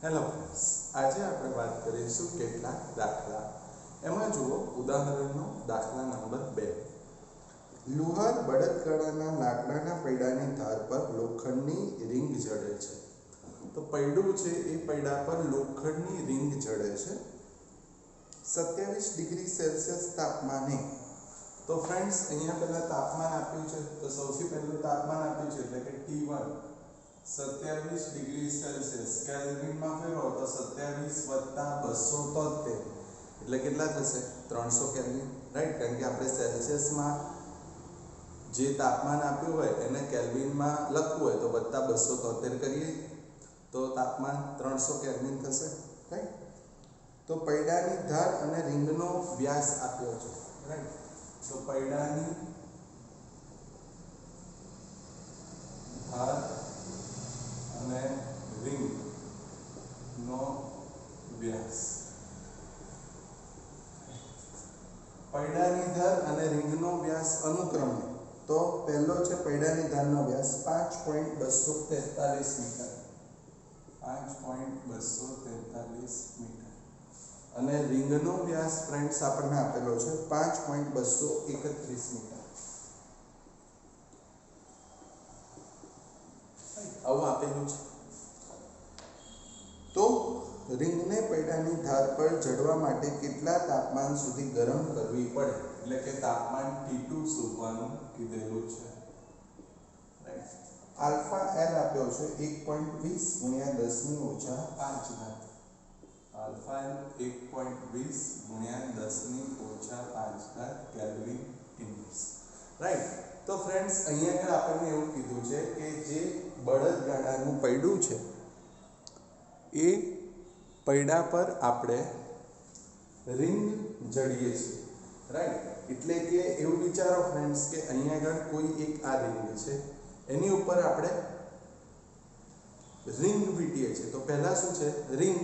Hello friends, આજે આપણે વાત કરીશું કેટલાક દાખલા. એમાં જુઓ ઉદાહરણનો દાખલા નંબર 2. લુહાર બળદગાડાના લાકડાના પૈડાની ધાર પર લોખંડની રિંગ જડે છે. તો પૈડું છે એ પૈડા પર લોખંડની રિંગ જડે છે 27 ડિગ્રી સેલ્સિયસ તાપમાને. તો ફ્રેન્ડ્સ, અહીંયા પહેલા તાપમાન આપ્યું છે, તો સૌથી પહેલું તાપમાન આપ્યું છે એટલે કે T1 27 ડિગ્રી સેલ્સિયસ. કેલ્વિનમાં ફેરવો તો 27 + 273 એટલે કેટલા થશે? 300 કેલ્વિન, રાઈટ? કારણ કે આપણે સેલ્સિયસમાં જે તાપમાન આપ્યું હોય એને કેલ્વિનમાં લખવું હોય તો વત્તા 273 કરીએ તો તાપમાન 300 કેલ્વિન થશે, રાઈટ? તો પૈડાની ધાર અને રિંગનો વ્યાસ આપ્યો છે, રાઈટ? તો પૈડાની ધાર અને રિંગ નો વ્યાસ. પૈડાની ધાર અને રિંગનો વ્યાસ અનુક્રમે તો પહેલો છે પૈડાની ધારનો વ્યાસ 5.243 મીટર, 5.243 મીટર, અને રિંગનો વ્યાસ ફ્રેન્ડ્સ આપણને આપેલો છે 5.231 મીટર. આવું આપેલું છે. તો રિંગને પૈડાની ધાર પર જડવા માટે કેટલા તાપમાન સુધી ગરમ કરવી પડે, એટલે કે તાપમાન T2 શોધવાનું કીધેલું છે, રાઈટ? આલ્ફા L આપ્યો છે 1.20 × 10⁻⁵ alpha L 1.20 × 10⁻⁵ kelvin inverse, right? તો ફ્રેન્ડ્સ, અહીંયા આપણને એવું કીધું છે કે જે બળદગાડાનું પૈડું છે એ પૈડા પર આપણે રિંગ જડીએ છીએ, રાઈટ? એટલે કે એવું વિચારો ફ્રેન્ડ્સ કે અહીંયા આગળ કોઈ એક આ રિંગ છે, એની ઉપર આપણે રિંગ વીંટીએ છીએ. તો પહેલા શું છે? રિંગ.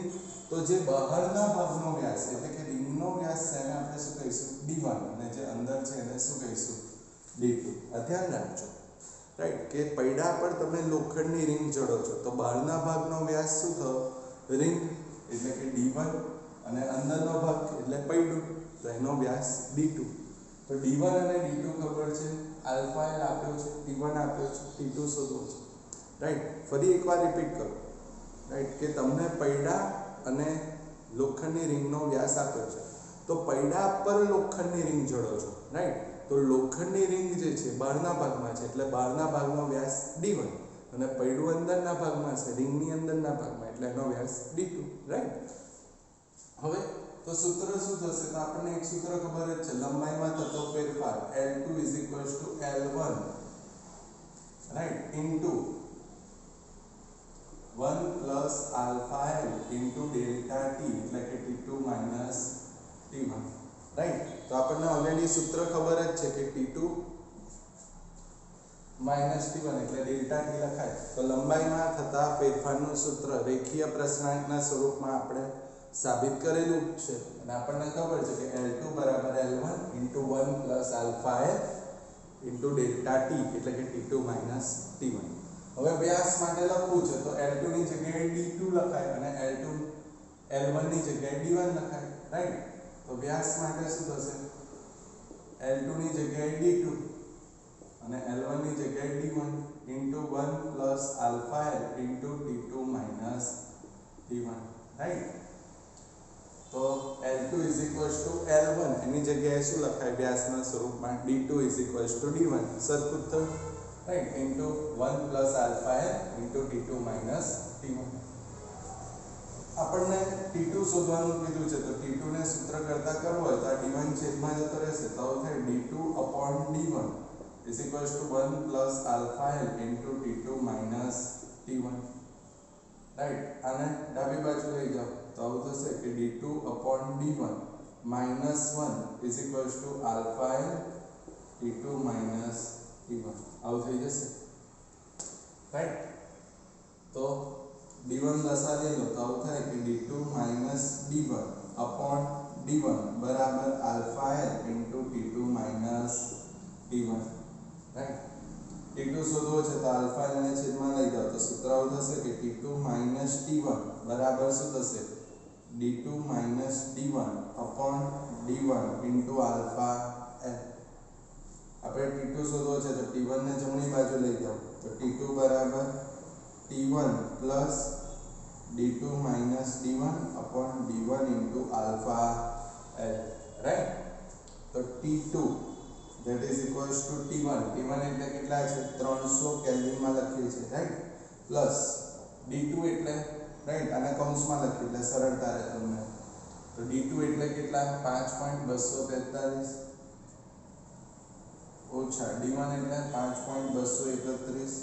તો જે બહારના ભાગનો વ્યાસ એટલે કે રિંગનો વ્યાસ છે એને આપણે શું કહીશું? D1, અને જે અંદર છે એને શું કહીશું? D2. આ ધ્યાન રાખજો, રાઈટ? કે પૈડા પર તમે લોખંડની રિંગ જડો છો તો બહારના ભાગનો વ્યાસ શું થયો? રિંગ એટલે કે D1, અને અંદરનો ભાગ એટલે પૈડું તો એનો વ્યાસ D2. તો D1 અને D2 ખબર છે, આલ્ફા L આપ્યો છે, T1 આપ્યો છે, T2 શોધવો છે, રાઈટ? ફરી એકવાર રિપીટ કરો, રાઈટ? કે તમને પૈડા અને લોખંડની રિંગનો વ્યાસ આપ્યો છે, તો પૈડા પર લોખંડની રિંગ જડો છો, રાઈટ? તો લોખંડની રિંગ જે છે બહારના ભાગમાં છે એટલે બહારના ભાગનો વ્યાસ D1, અને પૈડું અંદરના ભાગમાં છે, રિંગની અંદરના ભાગમાં, એટલે એનો વ્યાસ D2, રાઈટ? હવે તો સૂત્ર શું થશે? તો આપણને એક સૂત્ર ખબર જ છે, લંબાઈમાં થતો ફેરફાર L2 = L1, right? Into 1 + alpha L into delta T એટલે કે T2 - T1, રાઈટ? તો આપણને ઓલરેડી સૂત્ર ખબર જ છે કે T2 - T1 એટલે ડેલ્ટા T લખાય. તો લંબાઈમાં થતા ફેરફારનું સૂત્ર રેખીય પ્રશ્નાંકના સ્વરૂપમાં આપણે સાબિત કરેલું છે, અને આપણને ખબર છે કે L2 = L1 into 1 + alpha L into delta T એટલે કે T2 - T1. હવે વ્યાસ માટે લખવું છે તો L2 ની જગ્યાએ D2 લખાય અને L1 ની જગ્યાએ D1 લખાય, રાઈટ? તો વ્યાસ માટે શું થશે? L2 ની જગ્યાએ D2 અને L1 ની જગ્યાએ D1 into 1 + alpha L into T2 - T1, right? તો L2 = L1 એની જગ્યાએ શું લખાય વ્યાસના સ્વરૂપમાં? D2 = D1, સરખું જ થયું, right? Into 1 + alpha L into T2 - T1. આપણને T2 શોધવાનું કીધું છે, તો T2 ને સૂત્ર કરતા કરવો હોય તો આ D1 છેદમાં જતો રહેશે, તો થાય D2/D1 = 1 + alpha L into T2 - T1, right? આને ડાબી બાજુ લઈ જાઓ તો આવું થશે કે D2/D1 - 1 = alpha L T2 - T1 આવું થઈ જશે, રાઈટ? તો D1 લસાવી લો તો આવું થાય કે D2 - D1/D1 = alpha L into T2 - T1, right? T2 શોધવો છે તો આલ્ફા ને છેદમાં લઈ જાઓ તો સૂત્ર આવું થશે કે T2 - T1 બરાબર શું થશે D2 - D1 upon D1 into alpha L. આપણે T2 શોધવો છે તો T1 ને જમણી બાજુ લઈ જાઓ તો T2 બરાબર T1 plus D2 minus D1 upon D1 into alpha L, right? તો T2 that is equals to T1 એટલે કેટલા છે 300 કેલ્વિન માં લખીએ છીએ, right? plus D2 એટલે right આને કૌંસમાં લખીએ એટલે સરળતા રહે તમને. તો D2 એટલે કેટલા 5.243 ઓછા D1 એટલે 5.231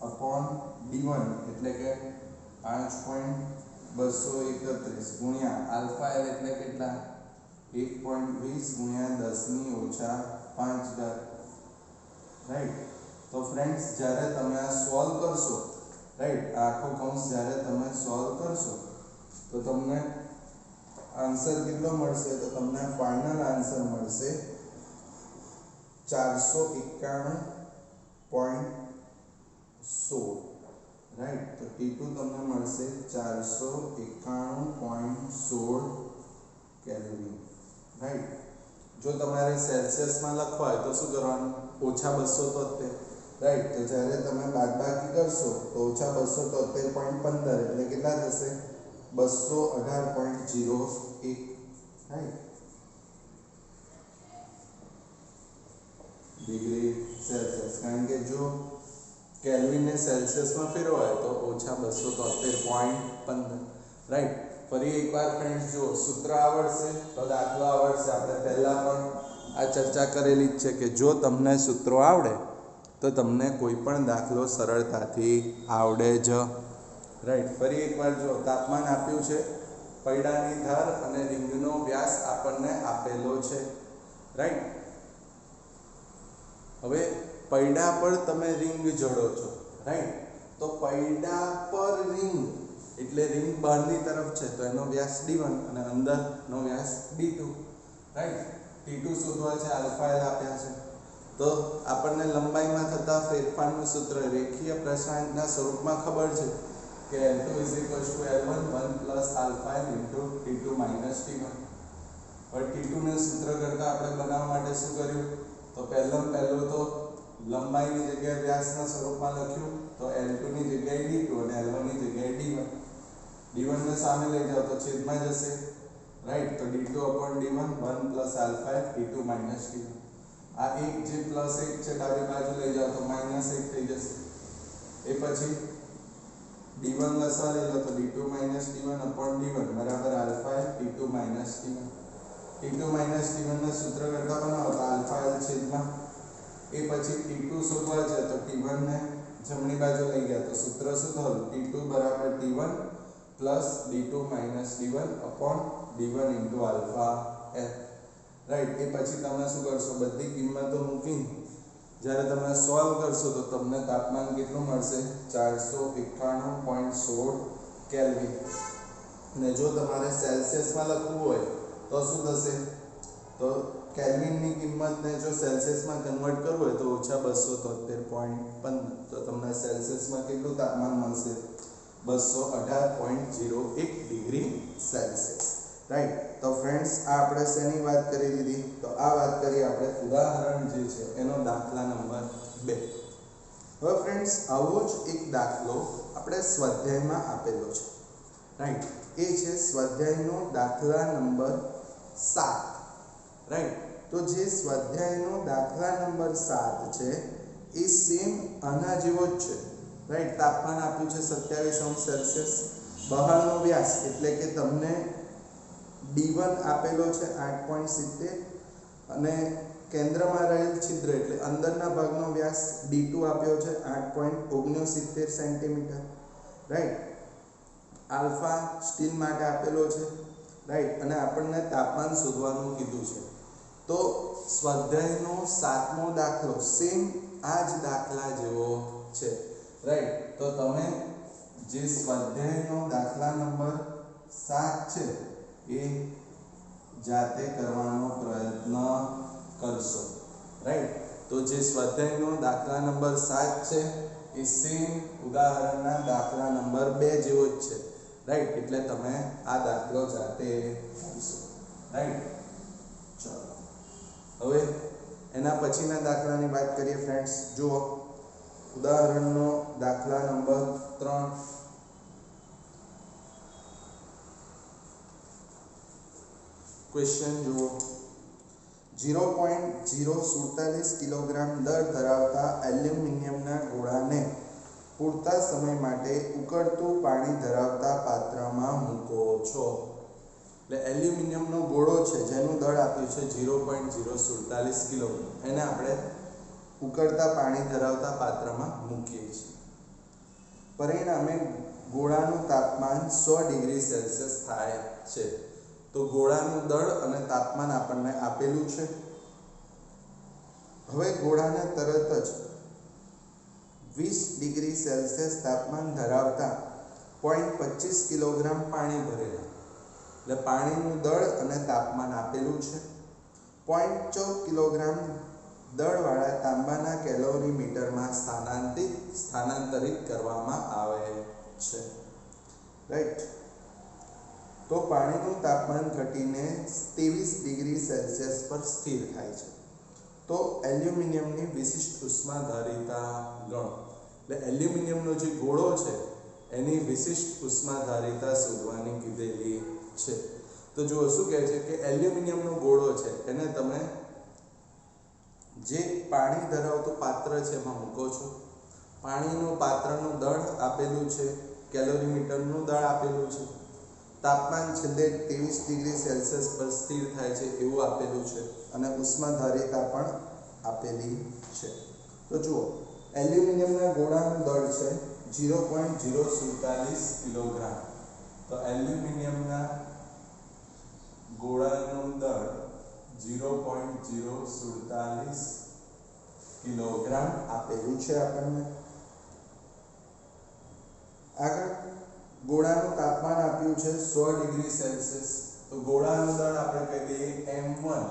upon D1 એટલે કે 5.231 ગુણ્યા આલ્ફા L એટલે કેટલા 1.20 ગુણ્યા 10 ની ઓછા 5 ઘાત, રાઈટ. તો ફ્રેન્ડ્સ જ્યારે તમે આ સોલ્વ કરશો, રાઈટ, આખો કૌંસ જ્યારે તમે સોલ્વ કરશો તો તમને આન્સર કેટલો મળશે તો તમને ફાઇનલ આન્સર મળશે 491.16, રાઈટ. તો T2 તમને મળશે 491.16 કેલ્વિન, રાઈટ. જો તમારે સેલ્સિયસમાં લખવા હોય તો શું કરવાનું ઓછા 273, રાઈટ. તો જ્યારે તમે બાદબાકી કરશો તો ઓછા 273.15 એટલે કેટલા થશે 218.01, રાઈટ, ડિગ્રી સેલ્સિયસ. કારણ કે જો કેલ્વિન ને સેલ્સિયસમાં ફેરવાય તો ઓછા 273.15, રાઈટ. ફરી એકવાર ફ્રેન્ડ્સ જો સૂત્ર આવડશે તો દાખલો આવડશે. આપણે પહેલા પણ આ ચર્ચા કરેલી જ છે કે જો તમને સૂત્રો આવડે તો તમને કોઈ પણ દાખલો સરળતાથી આવડે જ, રાઈટ. ફરી એકવાર જો તાપમાન આપ્યું છે, પૈડાની ધાર અને રિંગનો વ્યાસ આપણને આપેલો છે, રાઈટ. હવે પૈડા પર તમે રિંગ જોડો છો, રાઈટ. તો પૈડા પર રિંગ એટલે રિંગ બહારની તરફ છે તો એનો વ્યાસ D1 અને અંદરનો વ્યાસ D2, રાઈટ. T2 શોધવા છે, આલ્ફા L આપ્યા છે તો આપણને લંબાઈમાં થતા ફેરફારનું સૂત્ર રેખીય પ્રસારણના સ્વરૂપમાં ખબર છે કે L2 = L1 1 + alpha L into T2 - T1. હવે T2 ને સૂત્ર કરતા આપણે બનાવવા માટે શું કર્યું તો પહેલું તો લંબાઈની જગ્યાએ વ્યાસના સ્વરૂપમાં લખ્યું તો L2 ની જગ્યાએ D2 અને L1 ની જગ્યાએ D1. D1 ને સામે લઈ જાઓ તો છેદમાં જશે, રાઈટ. તો D2 upon D1 1 + alpha L T2 - T1. આ એક જે પ્લસ 1 છે ડાબી બાજુ લઈ જાઓ તો -1 થઈ જશે. એ પછી D1 લસા લઈ લો તો D2 - D1 upon D1 બરાબર alpha L T2 - T1. T2 - T1 ને સૂત્ર કરતા બનાવો તો આલ્ફા L છેદમાં એ પછી T2 શોધવા છે તો T1 ને જમણી બાજુ લઈ ગયા તો સૂત્ર શું થયું T2 બરાબર T1 plus D2 minus D1 upon D1 into alpha L, right. એ પછી તમે શું કરશો બધી કિંમતો મૂકીને જ્યારે તમે સોલ્વ કરશો તો તમને તાપમાન કેટલું મળશે 491.16 કેલ્વિન. અને જો તમારે સેલ્સિયસમાં લખવું હોય તો શું થશે તો કેલ્વિનની કિંમતને જો સેલ્સિયસમાં કન્વર્ટ કરવું હોય તો ઓછા 273.15 તો તમને સેલ્સિયસમાં કેટલું તાપમાન મળશે 218.01 ડિગ્રી સેલ્સિયસ, રાઈટ. તો ફ્રેન્ડ્સ આ આપણે શેની વાત કરી દીધી તો આ વાત કરી આપણે ઉદાહરણ જે છે એનો દાખલા નંબર 2. હવે ફ્રેન્ડ્સ આવો જ એક દાખલો આપણે સ્વાધ્યાયમાં આપેલો છે, રાઈટ. એ છે સ્વાધ્યાયનો દાખલા નંબર 7, રાઈટ. તો જે સ્વાધ્યાયનો દાખલા નંબર 7 છે એ સેમ આના જેવો જ છે, રાઈટ. તાપમાન આપ્યું છે 27°C, બહારનો વ્યાસ એટલે કે તમને D1 આપેલો છે 8.70 અને કેન્દ્રમાં રહેલ છિદ્ર એટલે અંદરના ભાગનો વ્યાસ D2 આપ્યો છે 8.69 સેન્ટીમીટર, રાઈટ. આલ્ફા સ્ટીલ માટે આપેલો છે, રાઈટ. અને આપણને તાપમાન શોધવાનું કીધું છે. તો સ્વાધ્યાયનો 7મો દાખલો સેમ આ જ દાખલા જેવો છે, રાઈટ. તો તમે જે સ્વાધ્યાયનો દાખલા નંબર 7 છે એ જાતે કરવાનો પ્રયત્ન કરશો, રાઈટ. તો જે સ્વાધ્યાયનો દાખલા નંબર 7 છે એ સેમ ઉદાહરણના દાખલા નંબર 2 જેવો જ છે, રાઈટ? એટલે તમે આ દાખલો જાતે કરશો, રાઈટ? ચલો હવે એના પછીના દાખલાની વાત કરીએ ફ્રેન્ડ્સ. જુઓ ઉદાહરણનો દાખલા નંબર 3. ક્વેશ્ચન જુઓ. 0.047 કિલોગ્રામ દર ધરાવતા એલ્યુમિનિયમના ગોળાને પૂરતા સમય માટે ઉકળતું પાણી ધરાવતા પાત્રમાં મૂકો છો. એટલે એલ્યુમિનિયમનો ગોળો છે જેનું દળ આપ્યું છે 0.047 કિલોગ્રામ, એને આપણે ઉકળતા પાણી ધરાવતા પાત્રમાં મૂકીએ છીએ. પરિણામે ગોળાનું તાપમાન 100 ડિગ્રી સેલ્સિયસ થાય છે. તો ગોળાનું દળ અને તાપમાન આપણને આપેલું છે. હવે ગોળાને તરત જ 20 ડિગ્રી સેલ્સિયસ તાપમાન ધરાવતા 0.25 કિલોગ્રામ પાણી ભરેલા, એટલે પાણીનું દળ અને તાપમાન આપેલું છે. 0.14 કિલોગ્રામ દળવાળા તાંબાના કેલોરીમીટરમાં સ્થાનાંતરિત કરવામાં આવે છે, રાઈટ? તો પાણીનું તાપમાન ઘટીને 23 ડિગ્રી સેલ્સિયસ પર સ્થિર થાય છે. તો એલ્યુમિનિયમની વિશિષ્ટ ઉષ્માધારિતા ગણો. એટલે એલ્યુમિનિયમનો જે ગોળો છે એની વિશિષ્ટ ઉષ્માધારિતા શોધવાની કીધેલી છે. તો જુઓ શું કહે છે કે એલ્યુમિનિયમનો ગોળો છે એને તમે જે પાણી ધરાવતું પાત્ર છે એમાં મૂકો છો. પાણીનું પાત્રનું દળ આપેલું છે, કેલોરીમીટરનું દળ આપેલું છે, તાપમાન છેલ્લે 23 ડિગ્રી સેલ્સિયસ પર સ્થિર થાય છે એવું આપેલું છે, અને ઉષ્માધારિતા પણ આપેલી છે. તો જુઓ એલ્યુમિનિયમના ગોળાનું દળ છે 0.047 કિલોગ્રામ. તો એલ્યુમિનિયમના ગોળાનું દળ 0.047 કિલોગ્રામ આપેલું છે આપણને. આગળ ગોળાનું તાપમાન આપ્યું છે 100 ડિગ્રી સેલ્સિયસ. તો ગોળાનું દળ આપણે કહી દઈએ m1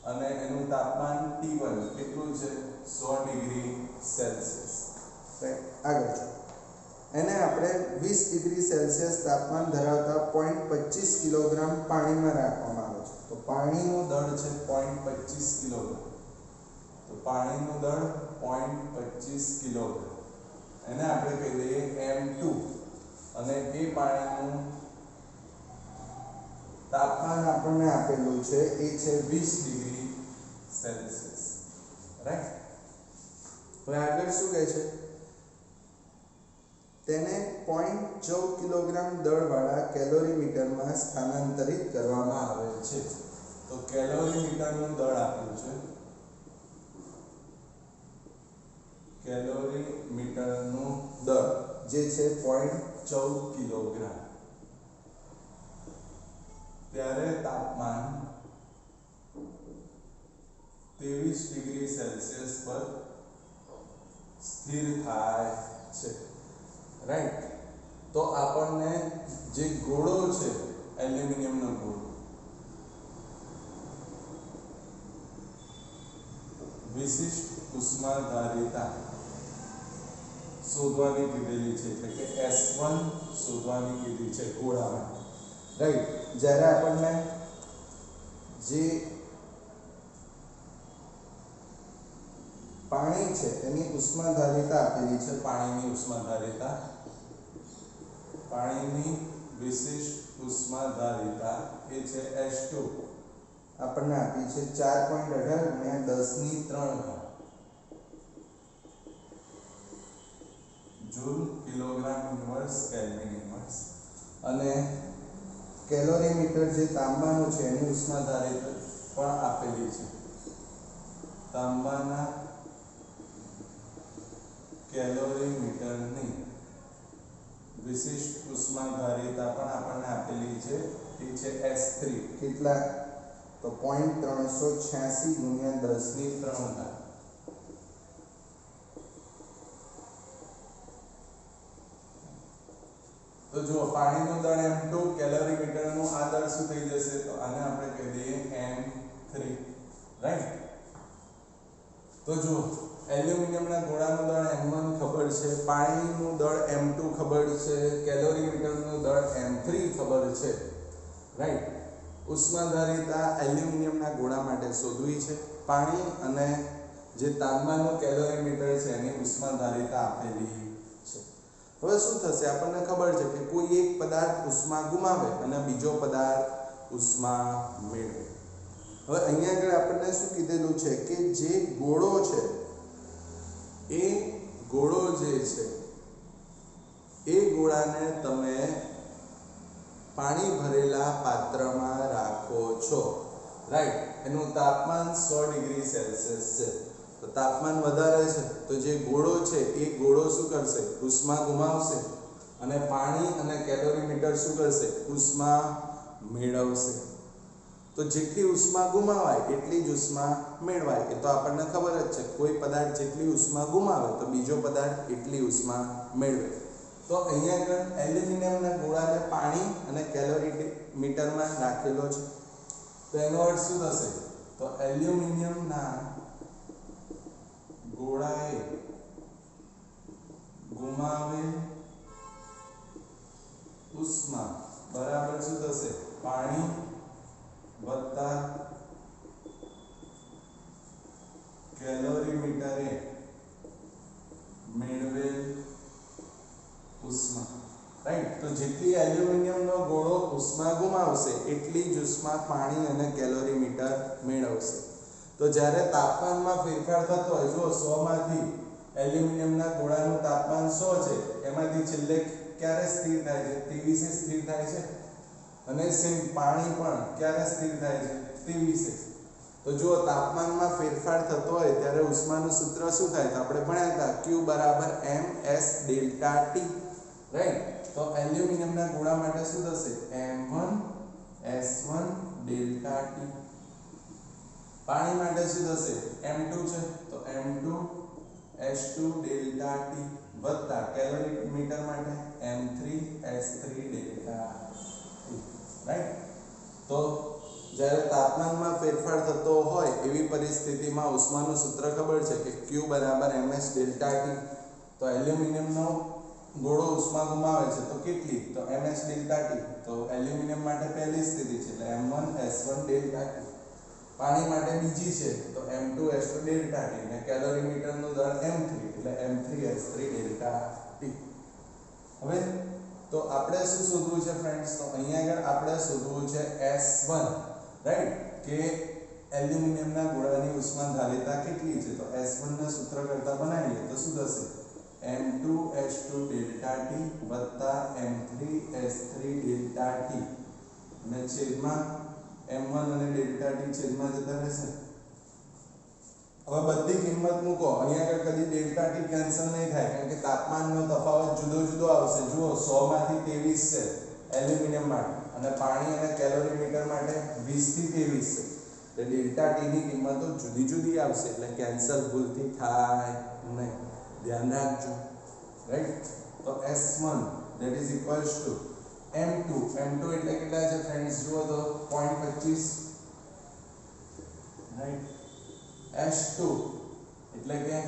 અને એનું તાપમાન T1 કેટલું છે 100 ડિગ્રી સેલ્સિયસ, રાઈટ? આગળ એને આપણે 20 ડિગ્રી સેલ્સિયસ તાપમાન ધરાવતા 0.25 કિલોગ્રામ પાણીમાં રાખવામાં આવે છે. તો પાણીનું દળ છે 0.25 કિલોગ્રામ. તો પાણીનું દળ 0.25 કિલોગ્રામ, એને આપણે કહી દઈએ m2 અને એ પાણીનું તાપમાન આપણને આપેલું છે એ છે 20 ડિગ્રી સેલ્સિયસ, રાઈટ? હવે આગળ શું કહે છે? તેને 0.14 કિલોગ્રામ દળવાળા કેલોરીમીટરમાં સ્થાનાંતરિત કરવામાં આવે છે. તો કેલોરીમીટરનું દળ આપ્યું છે, કેલોરીમીટરનું દળ જે છે 0.14 કિલોગ્રામ, ત્યારે તાપમાન 23 ડિગ્રી સેલ્સિયસ પર સ્થિર થાય છે, રાઈટ? તો આપણને જે ગોળો છે એલ્યુમિનિયમનો ગોળો વિશિષ્ટ ઉષ્માધારિતા શોધવાની કીધેલી છે, એટલે કે S1 શોધવાની કીધી છે ગોળામાં, રાઈટ? જ્યારે આપણને જે પાણી છે એની ઉષ્માધારિતા આપેલી છે, પાણીની ઉષ્માધારિતા, પાણીની વિશિષ્ટ ઉષ્માધારિતા એ છે H2, આપણને આપી છે 4.18 × 10³ joule kilogram inverse kelvin inverse. અને કેલોરીમીટર જે તાંબાનું છે એની ઉષ્માધારિતા પણ આપેલી છે. તાંબાના કેલોરીમીટરની વિશિષ્ટ ઉષ્માધારિતા પણ આપણને આપેલી છે, એ છે S3. કેટલા? તો 0.386 × 10³ તો જો પાણીનું દળ m2, કેલોરીમીટરનું આ દળ શું થઈ જશે? તો આને આપણે કહી દઈએ m3, રાઈટ? તો તો જુઓ એલ્યુમિનિયમના ગોળાનું દળ m1 ખબર છે, પાણીનું દળ m2 ખબર છે, કેલોરીમીટરનું દળ m3 ખબર છે, રાઈટ. ઉષ્માધારિતા એલ્યુમિનિયમના ગોળા માટે શોધવી છે. પાણી અને જે તાંબાનું કેલોરીમીટર છે એની ઉષ્માધારિતા આપેલી છે. હવે શું થશે, આપણને ખબર છે કે કોઈ એક પદાર્થ ઉષ્મા ગુમાવે અને બીજો પદાર્થ ઉષ્મા મેળવે. હવે અહીંયા આગળ આપણને શું કીધેલું છે કે જે ગોળો છે એ ગોળો જે છે એ ગોળાને તમે પાણી ભરેલા પાત્રમાં રાખો છો, રાઈટ. એનું તાપમાન 100 ડિગ્રી સેલ્સિયસ છે. તો તાપમાન વધારે છે તો જે ગોળો છે એ ગોળો શું કરશે, ઉષ્મા ગુમાવશે અને પાણી અને કેલોરીમીટર શું કરશે, ઉષ્મા મેળવશે. તો જેટલી ઉષ્મા ગુમાવાય એટલી જ ઉષ્મા મેળવાય. એ તો આપણને ખબર જ છે, કોઈ પદાર્થ જેટલી ઉષ્મા ગુમાવે તો બીજો પદાર્થ એટલી ઉષ્મા મેળવે. તો અહીંયા આગળ એલ્યુમિનિયમના ગોળાને પાણી અને કેલોરીમીટરમાં રાખેલો છે. તો એનો અર્થ શું થશે, તો એલ્યુમિનિયમના ગોળાએ ગુમાવેલ ઉષ્મા બરાબર શું થશે, પાણી વત્તા કેલોરીમીટરે મેળવેલ ઉષ્મા, રાઈટ. તો જેટલી એલ્યુમિનિયમનો ગોળો ઉષ્મા ગુમાવશે એટલી જ ઉષ્મા પાણી અને કેલોરીમીટર મેળવશે. તો જ્યારે તાપમાનમાં ફેરફાર થતો હોય, જો 100 માંથી એલ્યુમિનિયમના ગોળાનું તાપમાન 100 છે, એમાંથી છેલ્લે ક્યારે સ્થિર થાય છે, 23 એ સ્થિર થાય છે. અને સેમ પાણી પણ ક્યારે સ્થિર થાય છે, 23 એ. તો જો તાપમાનમાં ફેરફાર થતો હોય ત્યારે ઉષ્માનું સૂત્ર શું થાય, તો આપણે ભણ્યા હતા Q બરાબર ms ડેલ્ટા T, રાઈટ. તો એલ્યુમિનિયમના ગોળા માટે શું થશે, m1 s1 ડેલ્ટા T. પાણી માટે શું થશે, m2 છે તો m2 s2 ડેલ્ટા T વત્તા કેલોરીમીટર માટે m3 s3 delta T, right. તો જ્યારે તાપમાનમાં ફેરફાર થતો હોય એવી પરિસ્થિતિમાં ઉષ્માનું સૂત્ર ખબર છે કે Q બરાબર ms ડેલ્ટા T. તો એલ્યુમિનિયમનો ગોળો ઉષ્મા ગુમાવે છે તો કેટલી, તો ms ડેલ્ટા T. તો એલ્યુમિનિયમ માટે પહેલી સ્થિતિ છે એટલે m1 s1 ડેલ્ટા T. પાણી માટે બીજી છે તો m2 s2 ડેલ્ટા T અને કેલોરીમીટરનું દળ m3 એટલે m3 s3 ડેલ્ટા T. હવે તો આપણે શું શોધવું છે ફ્રેન્ડ્સ, તો અહીંયા આગળ આપણે શોધવું છે S1, રાઈટ. કે એલ્યુમિનિયમના ગોળાની ઉષ્માધારિતા કેટલી છે. તો S1 ના સૂત્ર કરતા બનાવીએ તો શું થશે, m2 s2 ડેલ્ટા T વત્તા m3 s3 ડેલ્ટા T અને છેદમાં m1 અને ડેલ્ટા T છેદમાં જતા રહેશે. હવે બધી કિંમત મૂકો, અહીંયા આગળ કદી ડેલ્ટા T કેન્સલ નહીં થાય કારણ કે તાપમાનનો તફાવત જુદો જુદો આવશે. જુઓ 100 માંથી 23 છે એલ્યુમિનિયમ માટે અને પાણી અને કેલોરીમીટર માટે 20 થી 23 છે. એટલે ડેલ્ટા T ની કિંમતો જુદી જુદી આવશે એટલે કેન્સલ ભૂલથી થાય નહીં, ધ્યાન રાખજો, રાઈટ. તો S1 that is equals to m2 એટલે કેટલા છે ફ્રેન્ડ્સ, જુઓ તો 0.25, રાઈટ. S2 એટલે કે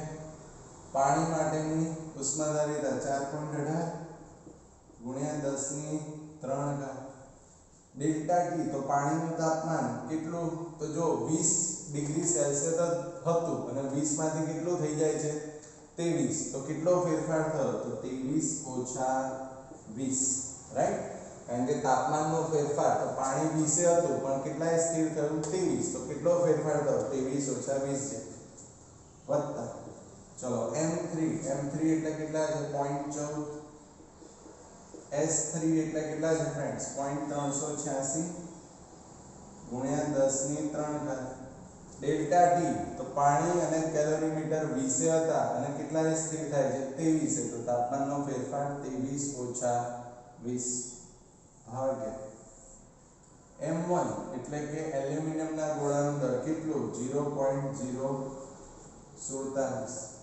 પાણી માટેની ઉષ્માધારિતા 4.18 ગુણ્યા 10⁻³ ડેલ્ટા T. તો પાણીનું તાપમાન કેટલું, તો જો 20 ડિગ્રી સેલ્સિયસ હતું અને 20 માંથી કેટલું થઈ જાય છે 23. તો કેટલો ફેરફાર થયો, તો 23 ઓછા 20, રાઈટ. કારણ કે તાપમાનનો ફેરફાર, તો પાણી 20 હતું પણ કેટલાય સ્થિર થયું 23. તો કેટલો ફેરફાર થયો, 23 ઓછા 20 છે વત્તા, ચલો m3 એટલે કેટલા છે 0.14, S3 એટલે કેટલા છે ફ્રેન્ડ્સ 0.386 ગુણ્યા 10⁻³ ડેલ્ટા T. તો પાણી અને કેલોરીમીટર 20 હતા અને કેટલા સ્થિર થાય છે 23. તો તાપમાનનો ફેરફાર 23 ઓછા 20 ભાગ્યા m1 એટલે કે એલ્યુમિનિયમના ગોળાનું દળ કેટલું 0.047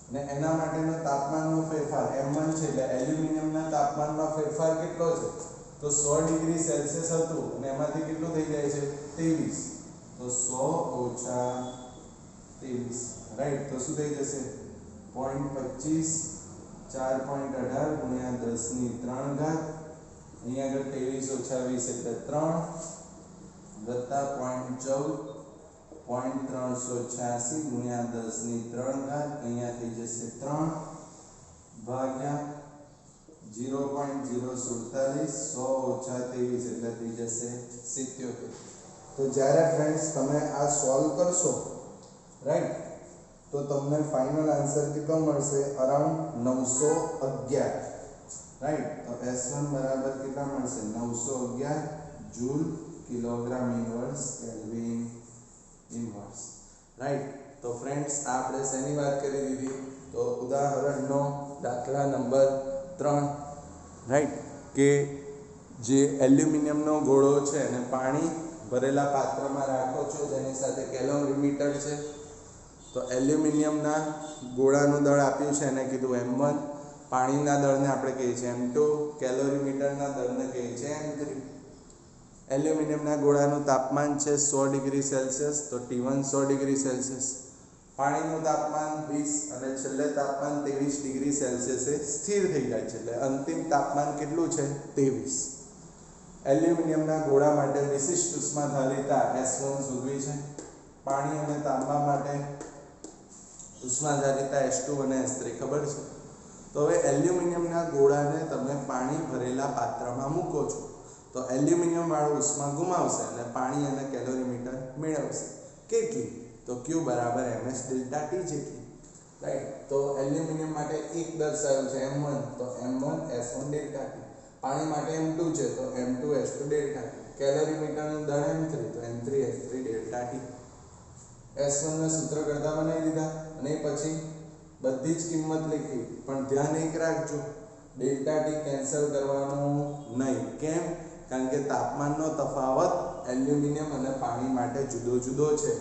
અને એના માટેનો તાપમાનનો ફેરફાર m1 છે એટલે એલ્યુમિનિયમના તાપમાનમાં ફેરફાર કેટલો છે, તો 100 ડિગ્રી સેલ્સિયસ હતું અને એમાંથી કેટલું થઈ જાય છે 23. તો 100 ઓછા 23 રાઈટ તો શું થઈ જશે 0.25 4.18 ગુણ્યા 10 ની 3 ઘાત અહીંયા આગળ 23 ઓછા 20 એટલે 3 વત્તા 0.14 0.386 ગુણ્યા 10 ની 3 ઘાત અહીંયા થઈ જશે 3 ભાગ્યા 0.047 100 ઓછા 23 એટલે થઈ જશે 77 તો જ્યારે ફ્રેન્ડ્સ તમે આ સોલ્વ કરશો રાઈટ તો તમને ફાઇનલ આન્સર કેટલો મળશે અરાઉન્ડ 911 રાઈટ તો S1 બરાબર કેટલા મળશે 911 joule kilogram inverse kelvin inverse right તો ફ્રેન્ડ્સ આપણે શેની વાત કરી દીધી તો ઉદાહરણનો દાખલા નંબર 3 રાઈટ કે જે એલ્યુમિનિયમનો ગોળો છે અને પાણી ભરેલા પાત્રમાં રાખો છો જેની સાથે કેલોરીમીટર છે તો એલ્યુમિનિયમના ગોળાનું દળ આપ્યું છે એને કીધું M1 પાણીના દળને આપણે કહીએ છીએ M2 કેલોરીમીટરના દળને કહીએ છીએ M3 એલ્યુમિનિયમના ગોળાનું તાપમાન છે 100 ડિગ્રી સેલ્સિયસ તો T1 100 ડિગ્રી સેલ્સિયસ પાણીનું તાપમાન 20 અને છેલ્લે તાપમાન 23 ડિગ્રી સેલ્સિયસે સ્થિર થઈ જાય છે એટલે અંતિમ તાપમાન કેટલું છે 23 એલ્યુમિનિયમના ગોળા માટે વિશિષ્ટ ઉષ્માધારિતા S1 શોધવી છે પાણી અને તાંબા માટે ઉષ્માધારિતા S2 અને S3 ખબર છે તો હવે એલ્યુમિનિયમના ગોળાને તમે પાણી ભરેલા પાત્રમાં મૂકો છો તો એલ્યુમિનિયમ વાળો ઉષ્મા ગુમાવશે અને પાણી અને કેલોરીમીટર મેળવશે કેટલી તો Q બરાબર ms ડેલ્ટા T જેટલી રાઈટ તો એલ્યુમિનિયમ માટે એક દર્શાવ્યું છે M1 તો M1 S1 ડેલ્ટા T પાણી માટે M2 છે તો M2 S2 ડેલ્ટા T કેલોરીમીટરનું દળ M3 તો M3 S3 delta T S1 ના સૂત્ર કરતા બનાવી દીધા અને પછી બધી જ કિંમત લખી પણ ધ્યાન એક રાખજો ડેલ્ટા T કેન્સલ કરવાનું નહીં કેમ કારણ કે તાપમાનનો તફાવત એલ્યુમિનિયમ અને પાણી માટે જુદો જુદો છે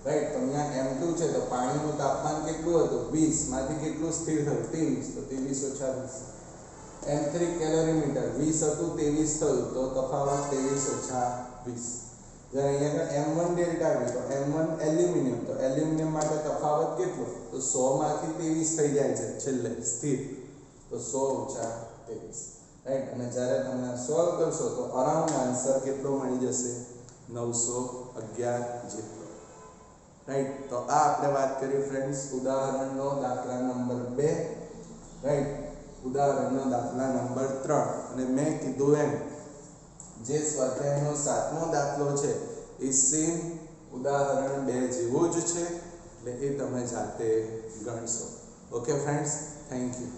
રાઈટ તો અહીંયા M2 છે તો પાણીનું તાપમાન કેટલું હતું 20 માંથી કેટલું સ્થિર થયું 23 તો 23 ઓછા 20 M3 કેલોરીમીટર 20 હતું 23 થયું તો તફાવત 23 ઓછા 20 જ્યારે અહીંયા M1 ડેલ્ટા T તો M1 એલ્યુમિનિયમ તો એલ્યુમિનિયમ માટે તફાવત કેટલો તો 100 માંથી 23 થઈ જાય છે છેલ્લે સ્થિર તો 100 ઓછા 23 રાઈટ અને જ્યારે તમે સોલ્વ કરશો તો અરાઉન્ડ આન્સર કેટલો મળી જશે 911 જેટલો રાઈટ તો આ આપણે વાત કરી ફ્રેન્ડ્સ ઉદાહરણનો દાખલા નંબર 2 રાઈટ ઉદાહરણનો દાખલા નંબર 3 અને મેં કીધું એમ જે સ્વાધ્યાયનો 7મો દાખલો છે એ સેમ ઉદાહરણ 2 જેવો જ છે એટલે એ તમે જાતે ગણશો ઓકે ફ્રેન્ડ્સ થેન્ક યુ